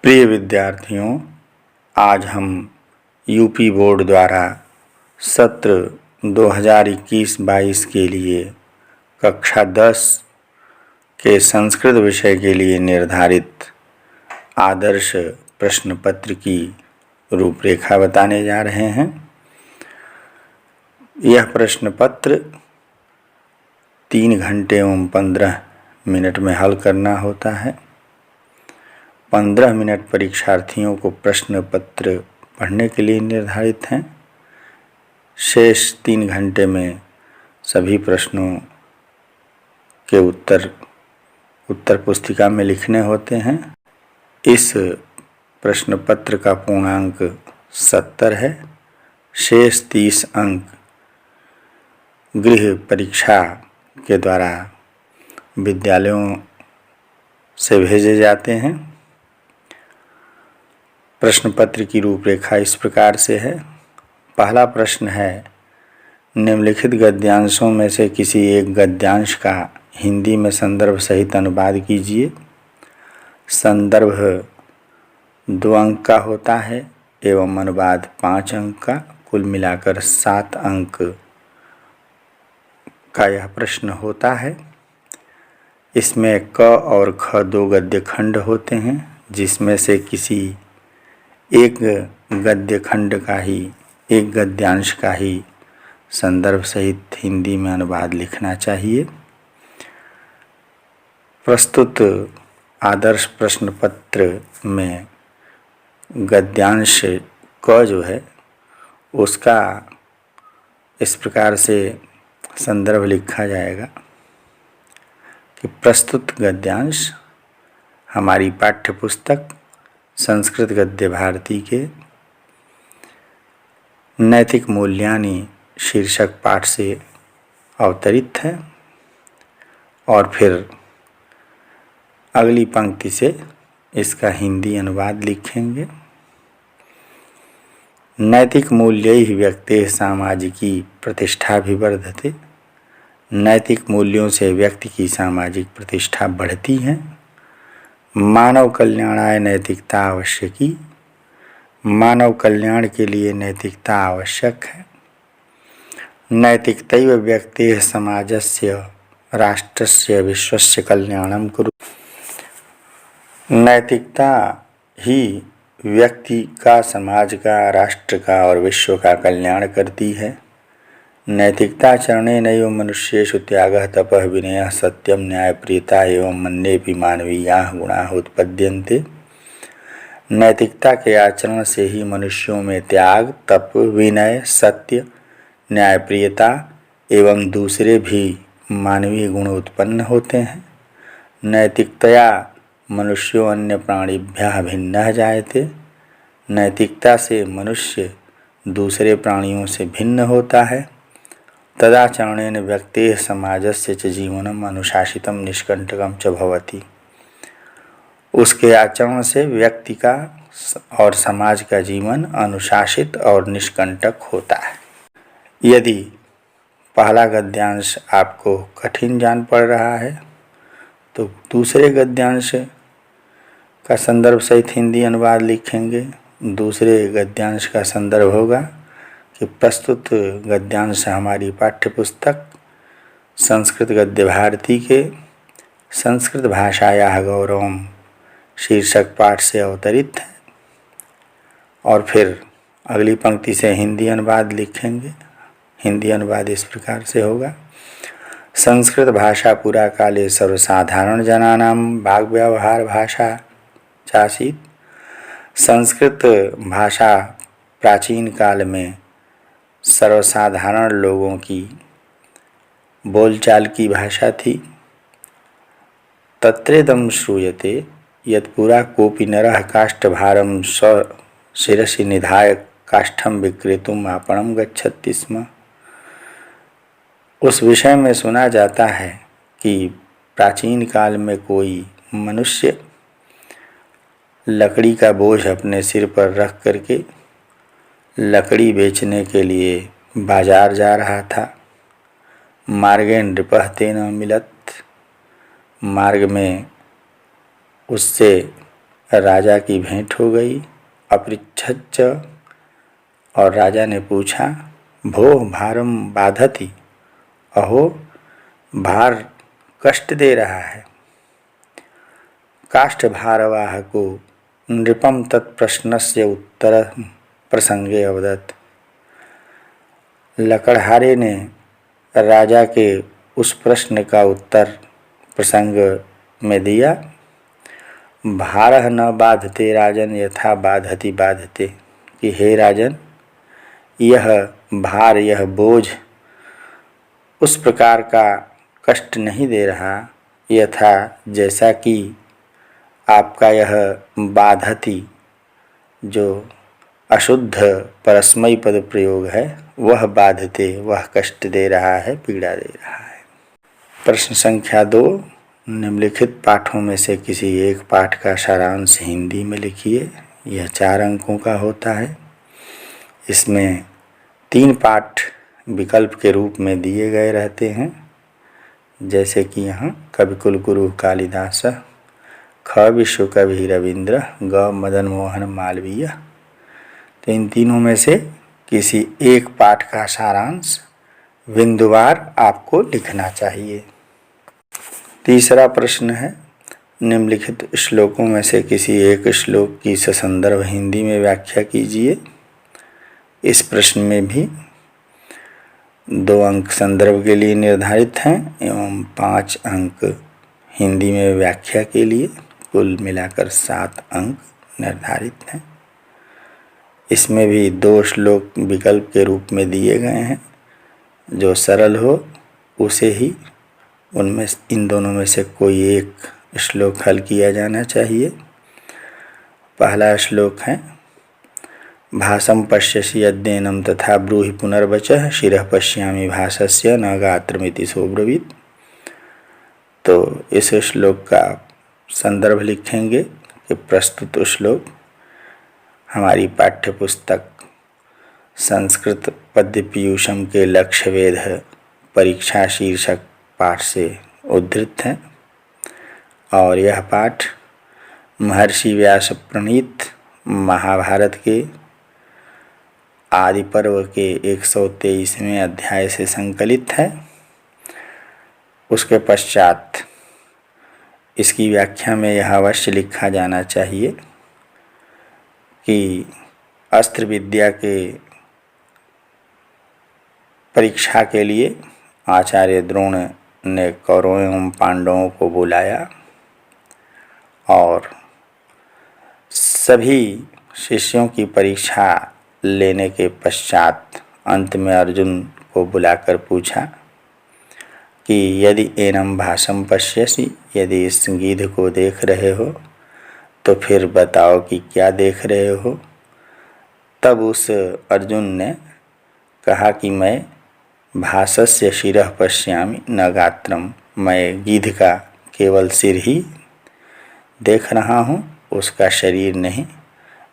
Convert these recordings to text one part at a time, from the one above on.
प्रिय विद्यार्थियों, आज हम यूपी बोर्ड द्वारा सत्र 2021-22 के लिए कक्षा 10 के संस्कृत विषय के लिए निर्धारित आदर्श प्रश्न पत्र की रूपरेखा बताने जा रहे हैं। यह प्रश्न पत्र 3 घंटे एवं 15 मिनट में हल करना होता है। 15 मिनट परीक्षार्थियों को प्रश्न पत्र पढ़ने के लिए निर्धारित हैं। शेष 3 घंटे में सभी प्रश्नों के उत्तर पुस्तिका में लिखने होते हैं। इस प्रश्न पत्र का पूर्णांक 70 है। शेष 30 अंक गृह परीक्षा के द्वारा विद्यालयों से भेजे जाते हैं। प्रश्न पत्र की रूपरेखा इस प्रकार से है। पहला प्रश्न है, निम्नलिखित गद्यांशों में से किसी एक गद्यांश का हिंदी में संदर्भ सहित अनुवाद कीजिए। संदर्भ 2 अंक का होता है एवं अनुवाद 5 अंक का, कुल मिलाकर 7 अंक का यह प्रश्न होता है। इसमें क और ख 2 गद्य खंड होते हैं, जिसमें से किसी एक गद्य खंड का ही, एक गद्यांश का ही संदर्भ सहित हिंदी में अनुवाद लिखना चाहिए। प्रस्तुत आदर्श प्रश्न पत्र में गद्यांश क जो है उसका इस प्रकार से संदर्भ लिखा जाएगा कि प्रस्तुत गद्यांश हमारी पाठ्यपुस्तक संस्कृत गद्य भारती के नैतिक मूल्यानि शीर्षक पाठ से अवतरित है। और फिर अगली पंक्ति से इसका हिंदी अनुवाद लिखेंगे। नैतिक मूल्यैः व्यक्तेः सामाजिकी प्रतिष्ठाभिवर्धते। नैतिक मूल्यों से व्यक्ति की सामाजिक प्रतिष्ठा बढ़ती है। मानव कल्याणाय नैतिकता आवश्यकी। मानव कल्याण के लिए नैतिकता आवश्यक है। नैतिकतैव व्यक्तेः समाजस्य राष्ट्रस्य विश्वस्य कल्याणं कुरु। नैतिकता ही व्यक्ति का, समाज का, राष्ट्र का और विश्व का कल्याण करती है। नैतिकता चरणेनैव मनुष्येषु त्यागः तपः विनयः सत्यं न्यायप्रियता एवं अन्येऽपि मानवीयाः गुणाः उत्पद्यन्ते। नैतिकता के आचरण से ही मनुष्यों में त्याग, तप, विनय, सत्य, न्यायप्रियता एवं दूसरे भी मानवीय गुण उत्पन्न होते हैं। नैतिकतया मनुष्यो अन्य प्राणिभ्यः भिन्नः जायते। नैतिकता से मनुष्य दूसरे प्राणियों से भिन्न होता है। तदाचरणेन व्यक्तेः समाजस्य च जीवनम् अनुशासितं निष्कंटकं च भवति। उसके आचरण से व्यक्ति का और समाज का जीवन अनुशासित और निष्कंटक होता है। यदि पहला गद्यांश आपको कठिन जान पड़ रहा है तो दूसरे गद्यांश का संदर्भ सहित हिंदी अनुवाद लिखेंगे। दूसरे गद्यांश का संदर्भ होगा कि प्रस्तुत गद्यांश हमारी पाठ्यपुस्तक संस्कृत गद्य भारती के संस्कृत भाषायाः गौरवम् शीर्षक पाठ से अवतरित है। और फिर अगली पंक्ति से हिंदी अनुवाद लिखेंगे। हिंदी अनुवाद इस प्रकार से होगा, संस्कृत भाषा पुरा काले सर्वसाधारण जनानां वाग्व्यवहार भाषा चासीत्। संस्कृत भाषा प्राचीन काल में सर्वसाधारण लोगों की बोलचाल की भाषा थी। तत्रेदं श्रूयते यत् पुरा कोऽपि नरः काष्ठभारं स्वशिरसि निधाय काष्ठं विक्रेतुम् आपणं गच्छति स्म। उस विषय में सुना जाता है कि प्राचीन काल में कोई मनुष्य लकड़ी का बोझ अपने सिर पर रख करके लकड़ी बेचने के लिए बाजार जा रहा था। मार्गे नृपः तेन मिलत्। मार्ग में उससे राजा की भेंट हो गई। अपृच्छच्च, और राजा ने पूछा, भोः भारम बाधति, अहो भार कष्ट दे रहा है। काष्ठ भारवाहको नृपम तत्प्रश्नस्य उत्तर प्रसंगे अवदत्। लकड़हारे ने राजा के उस प्रश्न का उत्तर प्रसंग में दिया, भारः न बाधते राजन यथा बाधति बाधते, कि हे राजन, यह भार, यह बोझ उस प्रकार का कष्ट नहीं दे रहा यथा जैसा कि आपका यह बाधति, जो अशुद्ध परस्मयी पद प्रयोग है, वह बाधते, वह कष्ट दे रहा है, पीड़ा दे रहा है। प्रश्न संख्या 2, निम्नलिखित पाठों में से किसी एक पाठ का सारांश हिंदी में लिखिए। यह 4 अंकों का होता है। इसमें 3 पाठ विकल्प के रूप में दिए गए रहते हैं, जैसे कि यहाँ कविकुल गुरु कालिदास, ख विश्व कवि रविंद्र, ग मदन मोहन मालवीय। तो इन तीनों में से किसी एक पाठ का सारांश बिंदुवार आपको लिखना चाहिए। तीसरा प्रश्न है, निम्नलिखित श्लोकों में से किसी एक श्लोक की ससंदर्भ हिंदी में व्याख्या कीजिए। इस प्रश्न में भी 2 अंक संदर्भ के लिए निर्धारित हैं एवं 5 अंक हिंदी में व्याख्या के लिए, कुल मिलाकर 7 अंक निर्धारित हैं। इसमें भी 2 श्लोक विकल्प के रूप में दिए गए हैं। जो सरल हो उसे ही, उनमें इन दोनों में से कोई एक श्लोक हल किया जाना चाहिए। पहला श्लोक है, भासं पश्यसि यद्येनं तथा ब्रूहि पुनर्वचः शिरः पश्यामि भासस्य न गात्रमिति सोब्रवीत्। तो इस श्लोक का संदर्भ लिखेंगे कि प्रस्तुत श्लोक हमारी पाठ्य पुस्तक संस्कृत पद्य पीयूषम के लक्ष्य वेध परीक्षा शीर्षक पाठ से उद्धृत है और यह पाठ महर्षि व्यास प्रणीत महाभारत के आदि पर्व के 123वें अध्याय से संकलित है। उसके पश्चात इसकी व्याख्या में यह अवश्य लिखा जाना चाहिए कि अस्त्र विद्या के परीक्षा के लिए आचार्य द्रोण ने कौरवों एवं पांडवों को बुलाया और सभी शिष्यों की परीक्षा लेने के पश्चात अंत में अर्जुन को बुलाकर पूछा कि यदि एनम भासम पश्यसि, यदि इस गीध को देख रहे हो तो फिर बताओ कि क्या देख रहे हो। तब उस अर्जुन ने कहा कि मैं भासस्य शिरः पश्यामि न गात्रम, मैं गीध का केवल सिर ही देख रहा हूँ, उसका शरीर नहीं।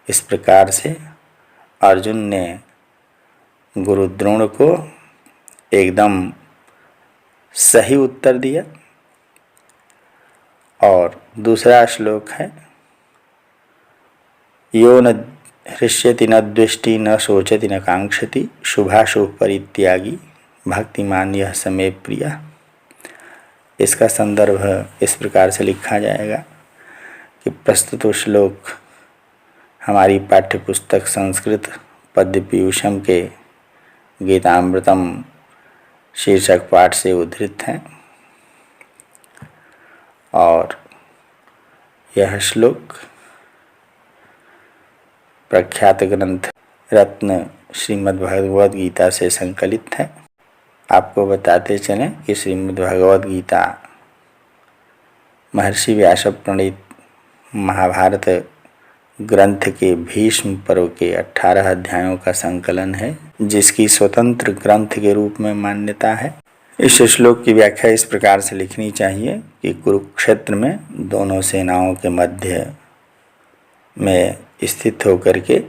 इस प्रकार से अर्जुन ने गुरु द्रोण को एकदम सही उत्तर दिया। और दूसरा श्लोक है, यो न हृष्यति न द्वेष्टि न शोचति न कांक्षति शुभाशुभ परित्यागी भक्तिमान यह समे प्रिया। इसका संदर्भ इस प्रकार से लिखा जाएगा कि प्रस्तुत श्लोक हमारी पाठ्य पुस्तक संस्कृत पद्य पीयूषम के गीतामृतम शीर्षक पाठ से उद्धृत हैं और यह श्लोक प्रख्यात ग्रंथ रत्न श्रीमद् भगवद गीता से संकलित है। आपको बताते चलें कि श्रीमद् भगवद गीता महर्षि व्यास प्रणीत महाभारत ग्रंथ के भीष्म पर्व के 18 अध्यायों का संकलन है, जिसकी स्वतंत्र ग्रंथ के रूप में मान्यता है। इस श्लोक की व्याख्या इस प्रकार से लिखनी चाहिए कि कुरुक्षेत्र में दोनों सेनाओं के मध्य में स्थित होकर के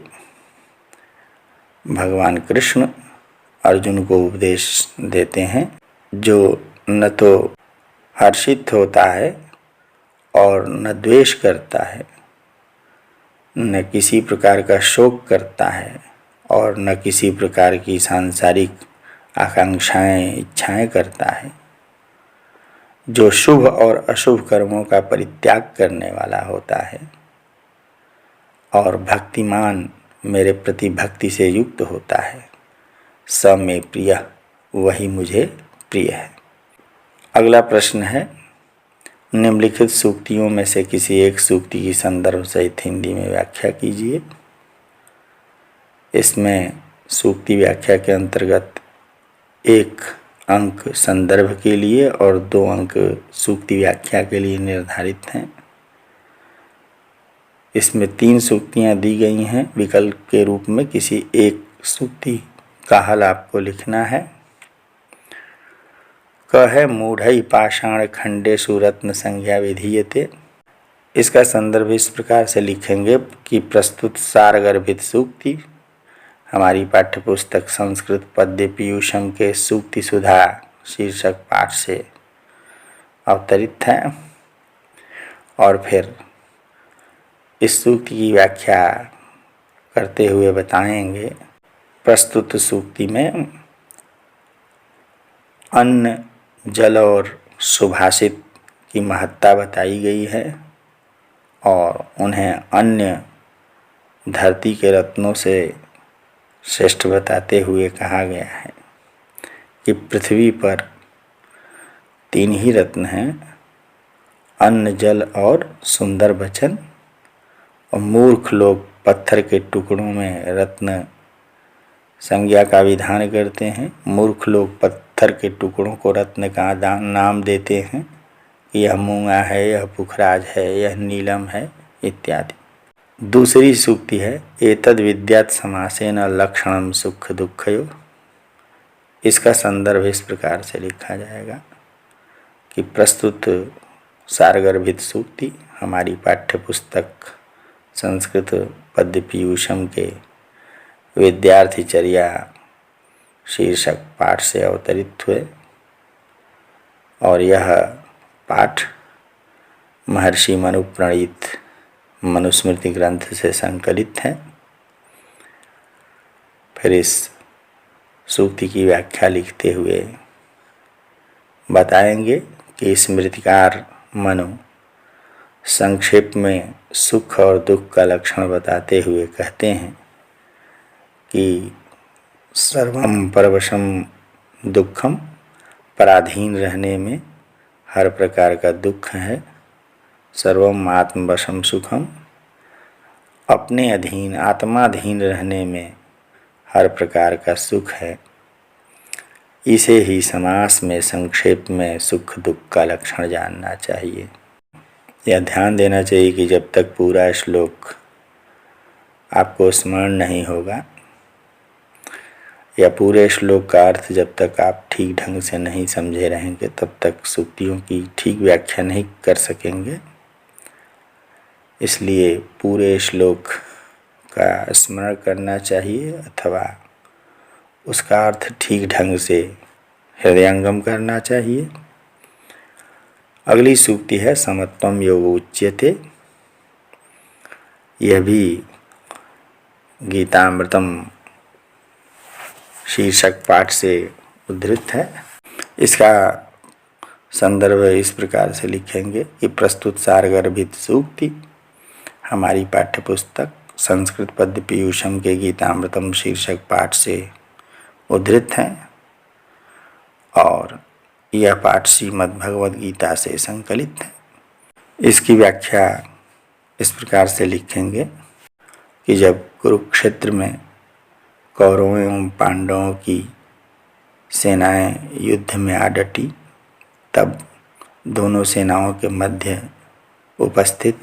भगवान कृष्ण अर्जुन को उपदेश देते हैं, जो न तो हर्षित होता है और न द्वेष करता है, न किसी प्रकार का शोक करता है और न किसी प्रकार की सांसारिक आकांक्षाएं इच्छाएं करता है, जो शुभ और अशुभ कर्मों का परित्याग करने वाला होता है और भक्तिमान मेरे प्रति भक्ति से युक्त होता है, स में प्रिय, वही मुझे प्रिय है। अगला प्रश्न है, निम्नलिखित सूक्तियों में से किसी एक सूक्ति की संदर्भ सहित हिंदी में व्याख्या कीजिए। इसमें सूक्ति व्याख्या के अंतर्गत 1 अंक संदर्भ के लिए और 2 अंक सूक्ति व्याख्या के लिए निर्धारित हैं। इसमें 3 सूक्तियां दी गई हैं विकल्प के रूप में। किसी एक सूक्ति का हल आपको लिखना है। क है मूढ़ई पाषाण खंडेषु रत्न संज्ञा विधीयते। इसका संदर्भ इस प्रकार से लिखेंगे कि प्रस्तुत सारगर्भित सूक्ति हमारी पाठ्यपुस्तक संस्कृत पद्य पीयूषम के सूक्ति सुधा शीर्षक पाठ से अवतरित है। और फिर इस सूक्ति की व्याख्या करते हुए बताएंगे। प्रस्तुत सूक्ति में अन्न, जल और सुभाषित की महत्ता बताई गई है और उन्हें अन्य धरती के रत्नों से श्रेष्ठ बताते हुए कहा गया है कि पृथ्वी पर 3 ही रत्न हैं, अन्न, जल और सुंदर वचन। और मूर्ख लोग पत्थर के टुकड़ों में रत्न संज्ञा का विधान करते हैं। मूर्ख लोग पत्थर के टुकड़ों को रत्न का नाम देते हैं। यह मूंगा है, यह पुखराज है, यह नीलम है इत्यादि। दूसरी सूक्ति है, एतद् विद्यात् समासेन लक्षणम सुख दुःखयो। इसका संदर्भ इस प्रकार से लिखा जाएगा कि प्रस्तुत सारगर्भित सूक्ति हमारी पाठ्यपुस्तक संस्कृत पद्य पीयूषम के विद्यार्थीचर्या शीर्षक पाठ से अवतरित हुए और यह पाठ महर्षि मनु प्रणीत मनुस्मृति ग्रंथ से संकलित है। फिर इस सूक्ति की व्याख्या लिखते हुए बताएंगे कि स्मृतिकार मनु संक्षेप में सुख और दुख का लक्षण बताते हुए कहते हैं कि सर्वम परवशम दुखम, पराधीन रहने में हर प्रकार का दुख है। सर्वम आत्मवशम सुखम, अपने अधीन आत्माधीन रहने में हर प्रकार का सुख है। इसे ही समास में संक्षेप में सुख दुख का लक्षण जानना चाहिए। यह ध्यान देना चाहिए कि जब तक पूरा श्लोक आपको स्मरण नहीं होगा या पूरे श्लोक का अर्थ जब तक आप ठीक ढंग से नहीं समझे रहेंगे तब तक सूक्तियों की ठीक व्याख्या नहीं कर सकेंगे। इसलिए पूरे श्लोक का स्मरण करना चाहिए अथवा उसका अर्थ ठीक ढंग से हृदयंगम करना चाहिए। अगली सूक्ति है, समत्वम योग उच्यते। यह भी गीतामृतम शीर्षक पाठ से उद्धृत है। इसका संदर्भ इस प्रकार से लिखेंगे कि प्रस्तुत सारगर्भित सूक्ति हमारी पाठ्यपुस्तक संस्कृत पद्य पीयूषम के गीतामृतम शीर्षक पाठ से उद्धृत है और यह पाठ श्रीमद् भगवद गीता से संकलित है। इसकी व्याख्या इस प्रकार से लिखेंगे कि जब कुरुक्षेत्र में कौरवों एवं पांडवों की सेनाएं युद्ध में आ डटी, तब दोनों सेनाओं के मध्य उपस्थित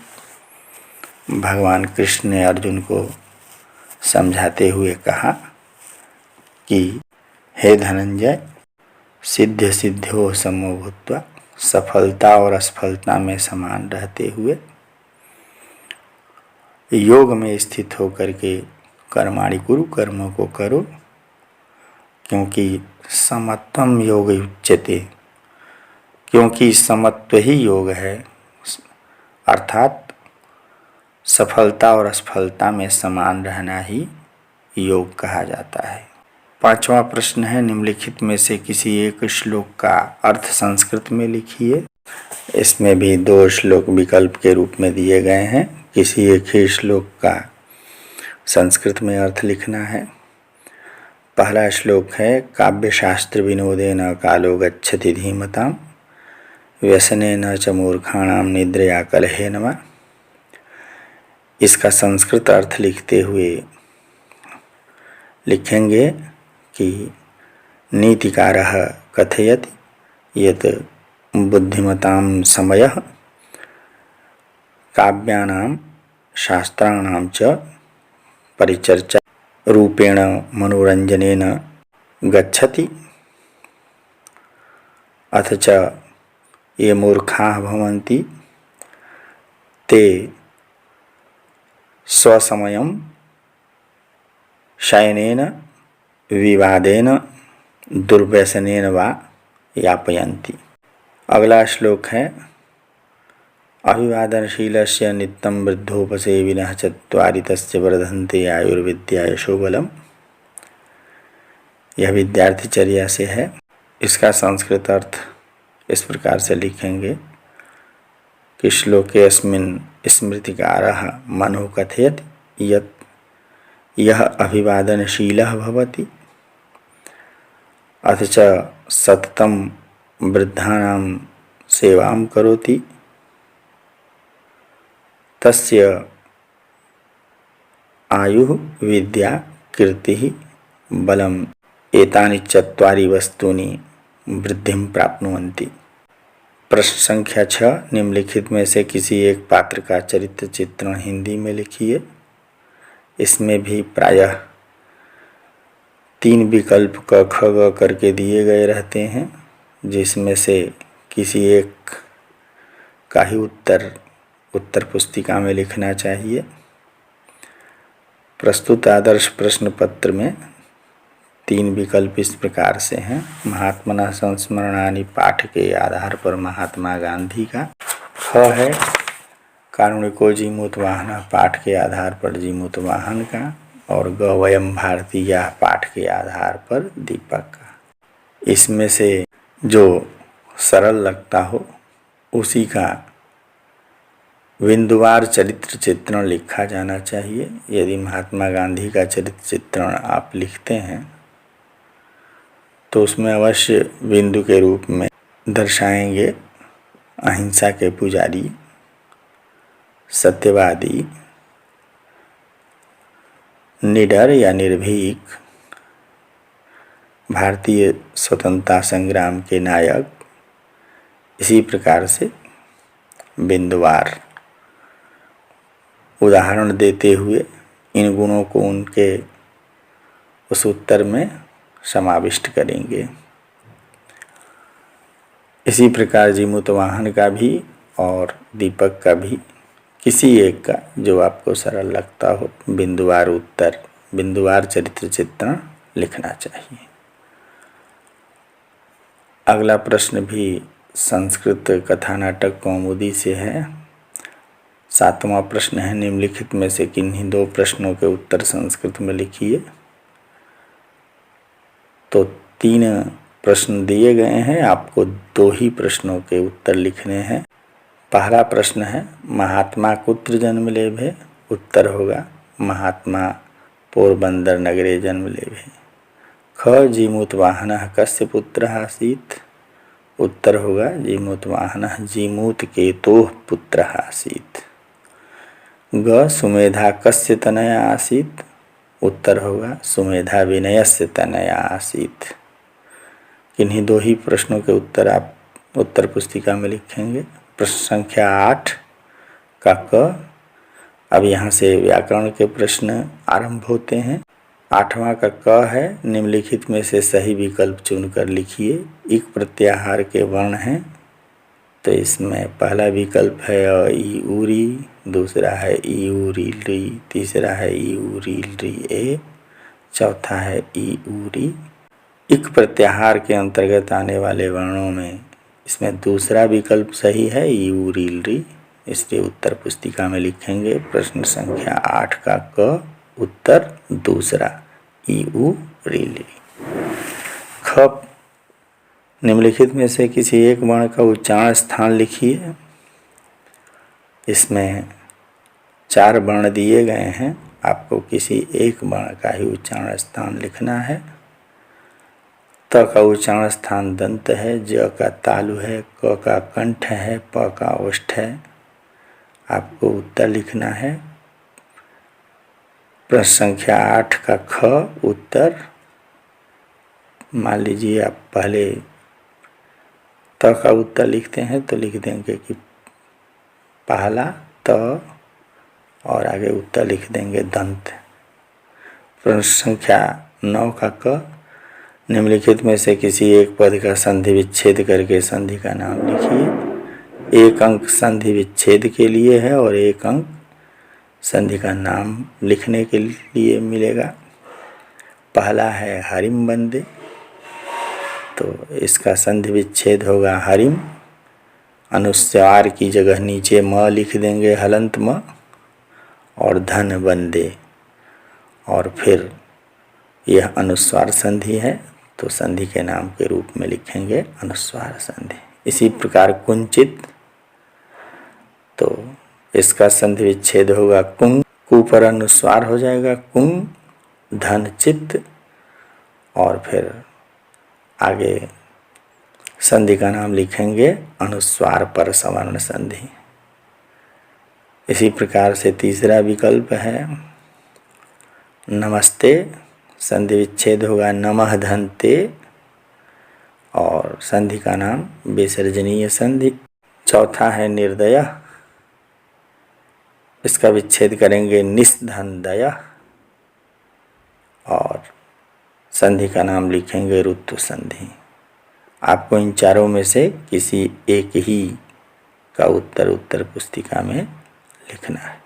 भगवान कृष्ण ने अर्जुन को समझाते हुए कहा कि हे धनंजय, सिद्ध सिद्ध्यो समो भूत्वा, सफलता और असफलता में समान रहते हुए योग में स्थित होकर के कर्माणि कुरु, कर्मों को करो, क्योंकि समत्वम योग उच्यते, क्योंकि समत्व ही योग है। अर्थात सफलता और असफलता में समान रहना ही योग कहा जाता है। 5वां प्रश्न है, निम्नलिखित में से किसी एक श्लोक का अर्थ संस्कृत में लिखिए। इसमें भी 2 श्लोक विकल्प के रूप में दिए गए हैं। किसी एक ही श्लोक का संस्कृत में अर्थ लिखना है। पहला श्लोक है, काव्यशास्त्र विनोदेन कालो गच्छति धीमताम् व्यसनेन च मूर्खाणाम निद्रया कलहेन वा। इसका संस्कृत अर्थ लिखते हुए लिखेंगे कि नीतिकारः कथयति यत् बुद्धिमतां समयः काव्यानां शास्त्राणां च परिचर्चा रूपेण मनोरंजनेन गच्छति अथ च ये मूर्खाः भवन्ति ते स्वसमयं शयनेन विवादेन दुर्व्यसनेन वा यापयन्ति। अगला श्लोक है, अभिवादनशीलस्य नित्यं वृद्धोपसेविनः चत्वारि तस्य वर्धन्ते आयुर्विद्या यशोबलम्। यह विद्यार्थीचर्या से है। इसका संस्कृत अर्थ इस प्रकार से लिखेंगे कि श्लोकेऽस्मिन् स्मृतिकारः मनुः कथयति यत् यः अभिवादनशीलः भवति अथ च सततं वृद्धानां सेवां करोति तस्य आयुः विद्या कीर्तिः बलम् एतानि चत्वारि वस्तूनि वृद्धिं प्राप्नुवन्ति। प्रश्न संख्या 6, निम्नलिखित में से किसी एक पात्र का चरित्र चित्रण हिंदी में लिखिए। इसमें भी प्रायः 3 विकल्प क ख ग करके दिए गए रहते हैं, जिसमें से किसी एक का ही उत्तर पुस्तिका में लिखना चाहिए। प्रस्तुत आदर्श प्रश्न पत्र में 3 विकल्प इस प्रकार से हैं। महात्मना संस्मरणानि पाठ के आधार पर महात्मा गांधी का। ख है, कारुणिको जीमूतवाहन पाठ के आधार पर जीमूतवाहन का। और ग, वयम भारतीय पाठ के आधार पर दीपक का। इसमें से जो सरल लगता हो उसी का बिंदुवार चरित्र चित्रण लिखा जाना चाहिए। यदि महात्मा गांधी का चरित्र चित्रण आप लिखते हैं तो उसमें अवश्य बिंदु के रूप में दर्शाएंगे अहिंसा के पुजारी, सत्यवादी, निडर या निर्भीक, भारतीय स्वतंत्रता संग्राम के नायक। इसी प्रकार से बिंदुवार उदाहरण देते हुए इन गुणों को उनके उस उत्तर में समाविष्ट करेंगे। इसी प्रकार जीमूतवाहन का भी और दीपक का भी किसी एक का जो आपको सरल लगता हो बिंदुवार चरित्र चित्रण लिखना चाहिए। अगला प्रश्न भी संस्कृत कथा नाटक कौमुदी से है। 7वां प्रश्न है, निम्नलिखित में से किन्हीं 2 प्रश्नों के उत्तर संस्कृत में लिखिए। तो 3 प्रश्न दिए गए हैं, आपको 2 ही प्रश्नों के उत्तर लिखने हैं। पहला प्रश्न है, महात्मा कुत्र जन्म लेभे? उत्तर होगा महात्मा पोरबंदर नगरे जन्म लेभे। ख, जीमूतवाहनः कस्य पुत्रः आसीत्? उत्तर होगा जीमूतवाहनः जीमूत केतोः पुत्रः आसीत्। ग, सुमेधा कस्य तनया आसीत्? उत्तर होगा सुमेधा विनयस्य तनया आसीत्। किन्हीं 2 ही प्रश्नों के उत्तर आप उत्तर पुस्तिका में लिखेंगे। प्रश्न संख्या 8 का क। अब यहाँ से व्याकरण के प्रश्न आरंभ होते हैं। 8वां का क है, निम्नलिखित में से सही विकल्प चुनकर लिखिए। इक प्रत्याहार के वर्ण हैं, तो इसमें पहला विकल्प है अ ई उ री, दूसरा है ई उ री री, तीसरा है ई उ री री ए, चौथा है ई उ री। इक प्रत्याहार के अंतर्गत आने वाले वर्णों में इसमें दूसरा विकल्प सही है ई उ री री, इसलिए उत्तर पुस्तिका में लिखेंगे प्रश्न संख्या 8 का क उत्तर दूसरा ई उ री ली। ख निम्नलिखित में से किसी एक वर्ण का उच्चारण स्थान लिखिए। इसमें 4 वर्ण दिए गए हैं, आपको किसी एक वर्ण का ही उच्चारण स्थान लिखना है। त का उच्चारण स्थान दंत है, ज का तालु है, क का कंठ है, प का ओष्ठ है। आपको उत्तर लिखना है। प्रश्न संख्या 8 का ख उत्तर, मान लीजिए आप पहले त का उत्तर लिखते हैं तो लिख देंगे कि पहला त और आगे उत्तर लिख देंगे दंत। प्रश्न संख्या 9 का क निम्नलिखित में से किसी एक पद का संधि विच्छेद करके संधि का नाम लिखिए। 1 अंक संधि विच्छेद के लिए है और 1 अंक संधि का नाम लिखने के लिए मिलेगा। पहला है हरिम बंदे, तो इसका संधि विच्छेद होगा हरिम, अनुस्वार की जगह नीचे म लिख देंगे हलंत म, और धन बंदे, और फिर यह अनुस्वार संधि है तो संधि के नाम के रूप में लिखेंगे अनुस्वार संधि। इसी प्रकार कुंचित, तो इसका संधि विच्छेद होगा कुंग, कु पर अनुस्वार हो जाएगा कुंग, धन चित्त, और फिर आगे संधि का नाम लिखेंगे अनुस्वार पर सवर्ण संधि। इसी प्रकार से तीसरा विकल्प है नमस्ते, संधि विच्छेद होगा नमः धनते, और संधि का नाम विसर्जनीय संधि। चौथा है निर्दय, इसका विच्छेद करेंगे निस्धनदय, और संधि का नाम लिखेंगे ऋतु संधि। आपको इन चारों में से किसी एक ही का उत्तर उत्तर पुस्तिका में लिखना है।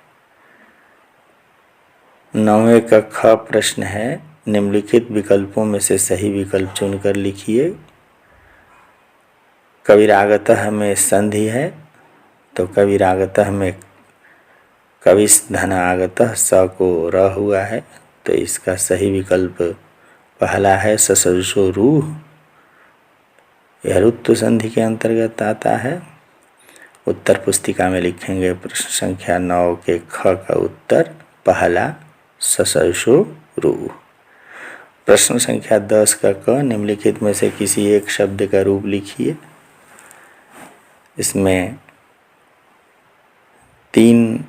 9वें का ख प्रश्न है, निम्नलिखित विकल्पों में से सही विकल्प चुनकर लिखिए। कविरागतः में संधि है, तो कविरागतः में कविस धन आगतः स को र हुआ है, तो इसका सही विकल्प पहला है ससुरसो रूह, यह ऋतु संधि के अंतर्गत आता है। उत्तर पुस्तिका में लिखेंगे प्रश्न संख्या 9 के ख का उत्तर पहला ससुरसो रूह। प्रश्न संख्या 10 का क निम्नलिखित में से किसी एक शब्द का रूप लिखिए। इसमें 3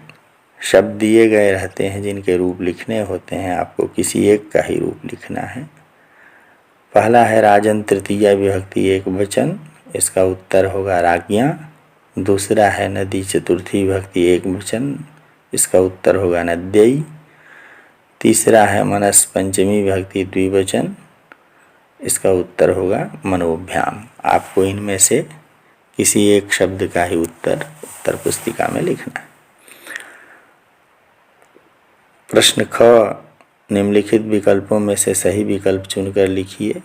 शब्द दिए गए रहते हैं जिनके रूप लिखने होते हैं, आपको किसी एक का ही रूप लिखना है। पहला है राजन तृतीया विभक्ति एक वचन, इसका उत्तर होगा राज्ञा। दूसरा है नदी चतुर्थी विभक्ति एक वचन, इसका उत्तर होगा नद्यई। तीसरा है मनस पंचमी विभक्ति द्विवचन, इसका उत्तर होगा मनोभ्याम। आपको इनमें से किसी एक शब्द का ही उत्तर उत्तर पुस्तिका में लिखना है। प्रश्न ख निम्नलिखित विकल्पों में से सही विकल्प चुनकर लिखिए।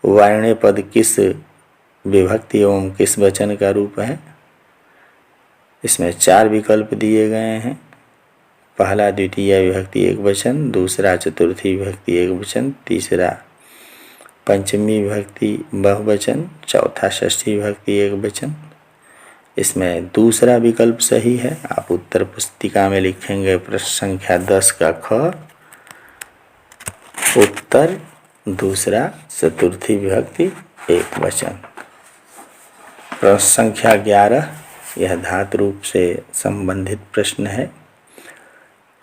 वार्ण्य पद किस विभक्ति एवं किस वचन का रूप है? इसमें 4 विकल्प दिए गए हैं। पहला द्वितीय विभक्ति एक वचन, दूसरा चतुर्थी विभक्ति एक वचन, तीसरा पंचमी विभक्ति बहुवचन, चौथा षष्ठी विभक्ति एक वचन। इसमें दूसरा विकल्प सही है। आप उत्तर पुस्तिका में लिखेंगे प्रश्न संख्या 10 का ख उत्तर दूसरा चतुर्थी विभक्ति एक वचन। प्रश्न संख्या 11 यह धातु रूप से संबंधित प्रश्न है।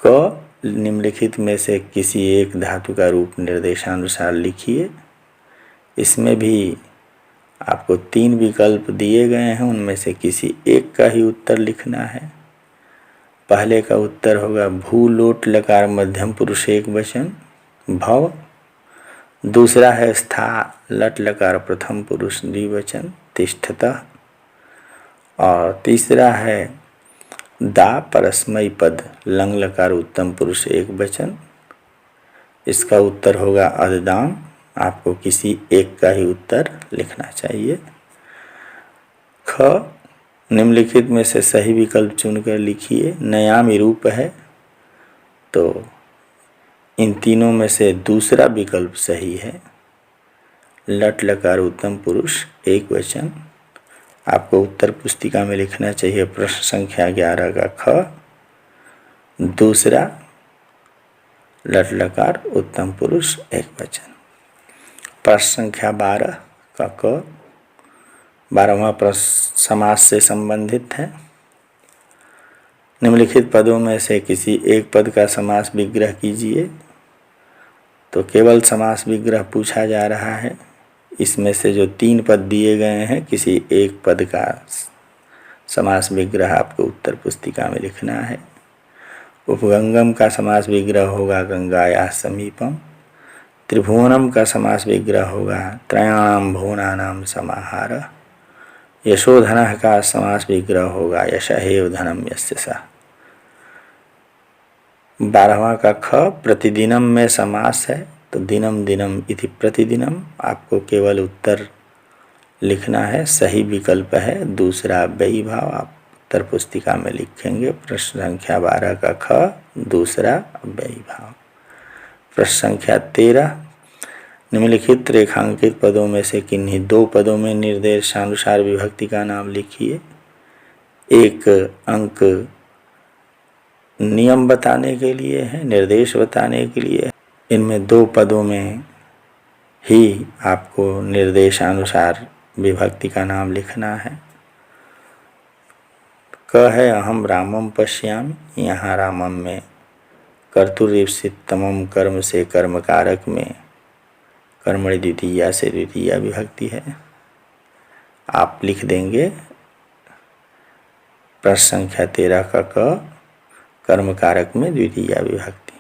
क निम्नलिखित में से किसी एक धातु का रूप निर्देशानुसार लिखिए। इसमें भी आपको 3 विकल्प दिए गए हैं, उनमें से किसी एक का ही उत्तर लिखना है। पहले का उत्तर होगा भू लोट लकार मध्यम पुरुष एक वचन भव। दूसरा है स्था लट लकार प्रथम पुरुष द्विवचन तिष्ठतः। और तीसरा है दा परस्मयी पद लंग लकार उत्तम पुरुष एक वचन, इसका उत्तर होगा अददाम। आपको किसी एक का ही उत्तर लिखना चाहिए। ख निम्नलिखित में से सही विकल्प चुनकर लिखिए। नयामी रूप है, तो इन तीनों में से दूसरा विकल्प सही है। लट लकार उत्तम पुरुष एक वचन। आपको उत्तर पुस्तिका में लिखना चाहिए प्रश्न संख्या 11 का ख, दूसरा लट लकार उत्तम पुरुष एक वचन। प्रश्न संख्या 12 का क, 12वां प्रश्न समास से संबंधित है। निम्नलिखित पदों में से किसी एक पद का समास विग्रह कीजिए। तो केवल समास विग्रह पूछा जा रहा है। इसमें से जो 3 पद दिए गए हैं, किसी एक पद का समास विग्रह आपको उत्तर पुस्तिका में लिखना है। उपगंगम का समास विग्रह होगा गंगाया समीपम। त्रिभुवनम का समास विग्रह होगा त्रयाणाम भुवनानाम समाहार। यशोधनः का समास विग्रह होगा यशहेव धनम यस्य सः। 12वां का ख, प्रतिदिनम में समास है, तो दिनम दिनम इति प्रतिदिनम। आपको केवल उत्तर लिखना है, सही विकल्प है दूसरा व्ययी भाव। आप उत्तर पुस्तिका में लिखेंगे प्रश्न संख्या 12 का ख, दूसरा व्ययी भाव। प्रश्न संख्या 13, निम्नलिखित रेखांकित पदों में से किन्हीं 2 पदों में निर्देशानुसार विभक्ति का नाम लिखिए। एक अंक नियम बताने के लिए है, निर्देश बताने के लिए। इनमें 2 पदों में ही आपको निर्देशानुसार विभक्ति का नाम लिखना है। क है अहम रामम पश्यामि। यहाँ रामम में कर्तुरीप्सित तमम कर्म से कर्म कारक में कर्मणि द्वितीया से द्वितीया विभक्ति है। आप लिख देंगे प्रश्न संख्या 13 का क, कर्म कारक में द्वितीया विभक्ति।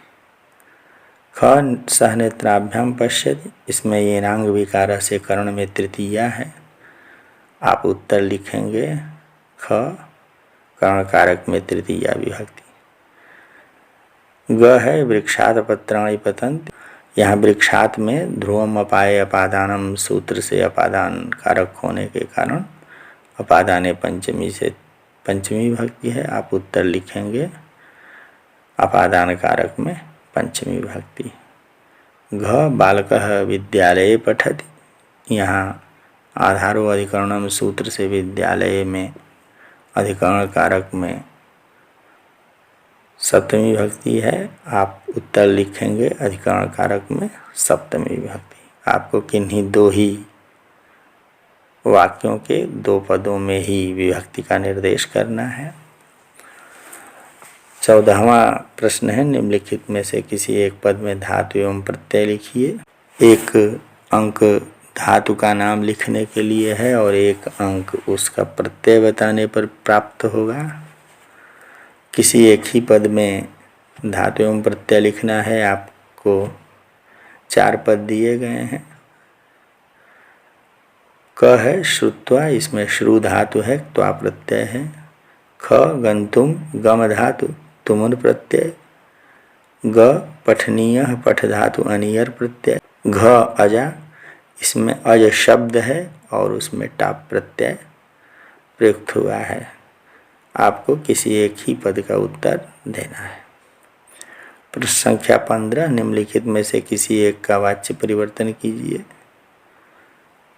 ख सहनेत्राभ्याम पश्यति। इसमें येनांग विकार से कर्ण में तृतीया है। आप उत्तर लिखेंगे ख, कर्ण कारक में तृतीया विभक्ति। ग है वृक्षात पत्राणि पतन्ति। यहाँ वृक्षात में ध्रुवम अपाय अपादानम सूत्र से अपादान कारक होने के कारण अपादाने पंचमी से पंचमी विभक्ति है। आप उत्तर लिखेंगे अपादान कारक में पंचमी विभक्ति। घ बालकः विद्यालये पठति। यहाँ आधारो अधिकरणम सूत्र से विद्यालय में अधिकरण कारक में सप्तमी विभक्ति है। आप उत्तर लिखेंगे अधिकरण कारक में सप्तमी विभक्ति। आपको किन्हीं 2 ही वाक्यों के 2 पदों में ही विभक्ति का निर्देश करना है। 14वां प्रश्न है, निम्नलिखित में से किसी एक पद में धातु एवं प्रत्यय लिखिए। एक अंक धातु का नाम लिखने के लिए है और एक अंक उसका प्रत्यय बताने पर प्राप्त होगा। किसी एक ही पद में धातु एवं प्रत्यय लिखना है। आपको 4 पद दिए गए हैं। क है श्रुत्वा। इसमें श्रु धातु है, त्वा प्रत्यय है। ख गंतुम, गम धातु, तुमुन प्रत्यय। ग पठनीय, पठ धातु, अनियर प्रत्यय। घ अजा। इसमें अज शब्द है और उसमें टाप प्रत्यय प्रयुक्त हुआ है। आपको किसी एक ही पद का उत्तर देना है। प्रश्न संख्या 15, निम्नलिखित में से किसी एक का वाच्य परिवर्तन कीजिए।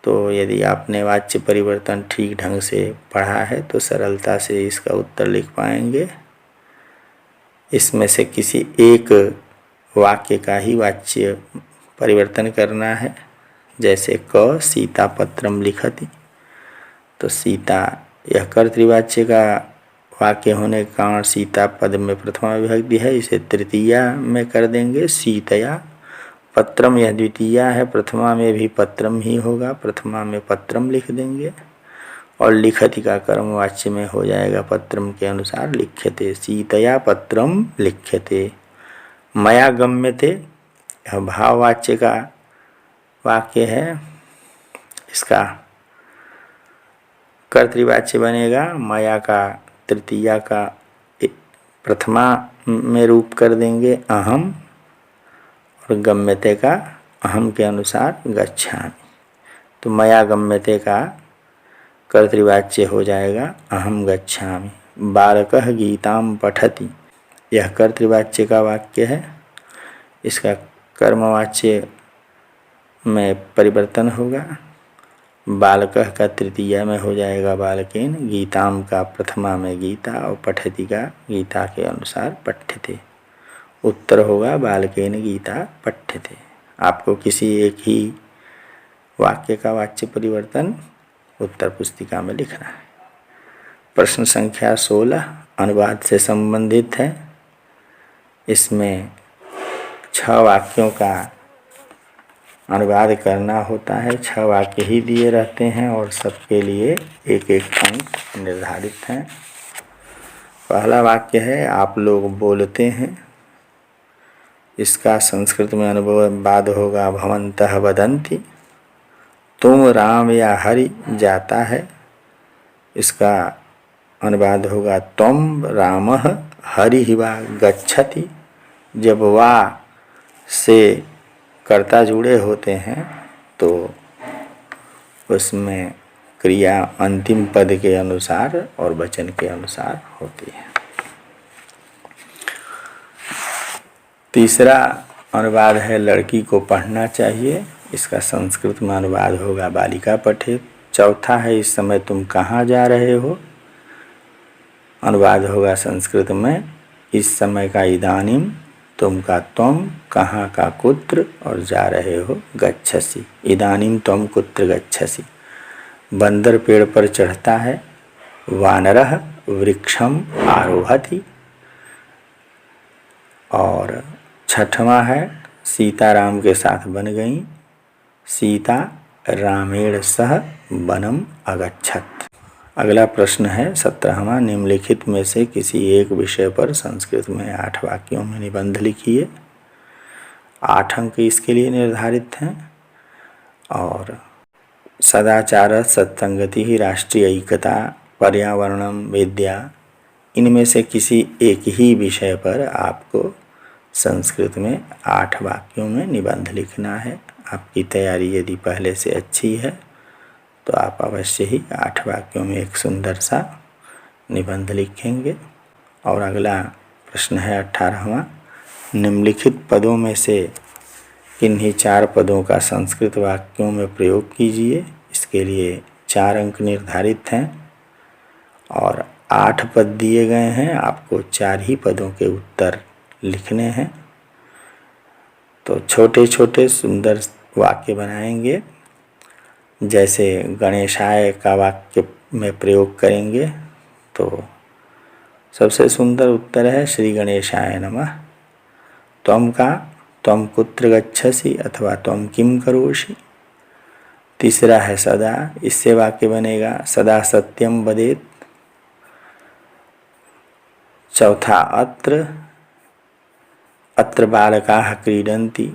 तो यदि आपने वाच्य परिवर्तन ठीक ढंग से पढ़ा है तो सरलता से इसका उत्तर लिख पाएंगे। इसमें से किसी एक वाक्य का ही वाच्य परिवर्तन करना है। जैसे क सीता पत्रम लिखति। तो सीता यह कर्तृवाच्य का वाक्य होने के कारण सीता पद में प्रथमा विभक्ति है, इसे तृतीया में कर देंगे सीतया। पत्रम यह द्वितीया है, प्रथमा में भी पत्रम ही होगा, प्रथमा में पत्रम लिख देंगे। और लिखति का कर्म वाच्य में हो जाएगा पत्रम के अनुसार लिख्यते। सीतया पत्रम लिख्यते। मया गम्यते यह भाववाच्य का वाक्य है, इसका कर्तृवाच्य बनेगा। मया का तृतीया का प्रथमा में रूप कर देंगे अहम, और गम्यते का अहम के अनुसार गच्छामि। तो मया गम्यते का कर्तृवाच्य हो जाएगा अहम गच्छामि। बालकः गीतां पठति, यह कर्तृवाच्य का वाक्य है। इसका कर्मवाच्य में परिवर्तन होगा। बालकः का तृतीया में हो जाएगा बालकेन, गीताम का प्रथमा में गीता और पठति का गीता के अनुसार पठ्यते। उत्तर होगा बालकेन गीता पठ्यते। आपको किसी एक ही वाक्य का वाच्य परिवर्तन उत्तर पुस्तिका में लिखना है। प्रश्न संख्या 16 अनुवाद से संबंधित है। इसमें 6 वाक्यों का अनुवाद करना होता है। 6 वाक्य ही दिए रहते हैं और सबके लिए एक एक अंक निर्धारित हैं। पहला वाक्य है आप लोग बोलते हैं। इसका संस्कृत में अनुवाद होगा भवन्तः वदन्ति। तुम राम या हरि जाता है, इसका अनुवाद होगा त्वं रामः हरिः वा गच्छति। जब वा से कर्ता जुड़े होते हैं तो उसमें क्रिया अंतिम पद के अनुसार और वचन के अनुसार होती है। तीसरा अनुवाद है लड़की को पढ़ना चाहिए। इसका संस्कृत में अनुवाद होगा बालिका पठेत। चौथा है इस समय तुम कहाँ जा रहे हो, अनुवाद होगा संस्कृत में इस समय का इदानीम, तुम का त्वं, कहाँ का कुत्र और जा रहे हो गच्छसि। इदानीम त्वं कुत्र गच्छसि। बंदर पेड़ पर चढ़ता है, वानरः वृक्षम आरोहति। और छठवां है सीता राम के साथ बन गई, सीता रामेण सह वनम अगच्छत। अगला प्रश्न है 17वां निम्नलिखित में से किसी एक विषय पर संस्कृत में 8 वाक्यों में निबंध लिखिए। 8 अंक इसके लिए निर्धारित हैं। और सदाचार, सत्संगति, राष्ट्रीय एकता, पर्यावरणम, विद्या, इनमें से किसी एक ही विषय पर आपको संस्कृत में 8 वाक्यों में निबंध लिखना है। आपकी तैयारी यदि पहले से अच्छी है तो आप अवश्य ही 8 वाक्यों में एक सुंदर सा निबंध लिखेंगे। और अगला प्रश्न है 18वां निम्नलिखित पदों में से किन्हीं 4 पदों का संस्कृत वाक्यों में प्रयोग कीजिए। इसके लिए 4 अंक निर्धारित हैं और 8 पद दिए गए हैं। आपको 4 ही पदों के उत्तर लिखने हैं। तो छोटे छोटे सुंदर वाक्य बनाएंगे। जैसे गणेशाय का वाक्य में प्रयोग करेंगे तो सबसे सुंदर उत्तर है श्री गणेशाय नमः। त्वं का त्वं कुत्र गच्छसि अथवा त्वं किम करोषि। तीसरा है सदा, इससे वाक्य बनेगा सदा सत्यम वदेत्। चौथा अत्र, अत्र बालकाः क्रीडन्ति।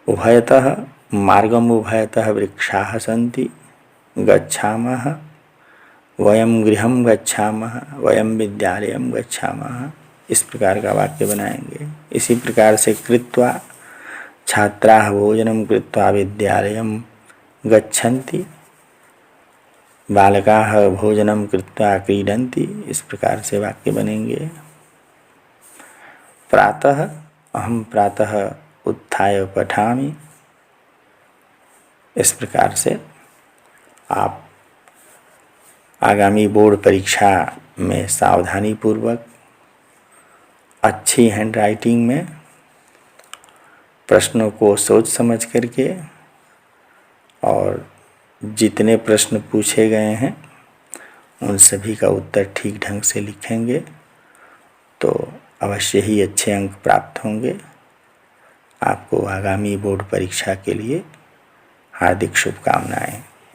उभयतः मार्गम उभयतः वृक्षाः सन्ति। गच्छामः, वयं गृहं गच्छामः, वयं विद्यालयं गच्छामः। इस प्रकार का वाक्य बनाएंगे। इसी प्रकार से कृत्वा छात्राः भोजनं कृत्वा विद्यालयं गच्छन्ति। बालकाः भोजनं कृत्वा क्रीडन्ति। इस प्रकार से वाक्य बनेंगे। प्रातः अहं प्रातः उत्थाय पठामि। इस प्रकार से आप आगामी बोर्ड परीक्षा में सावधानी पूर्वक अच्छी हैंडराइटिंग में प्रश्नों को सोच समझ करके और जितने प्रश्न पूछे गए हैं उन सभी का उत्तर ठीक ढंग से लिखेंगे तो अवश्य ही अच्छे अंक प्राप्त होंगे। आपको आगामी बोर्ड परीक्षा के लिए हार्दिक शुभकामनाएं।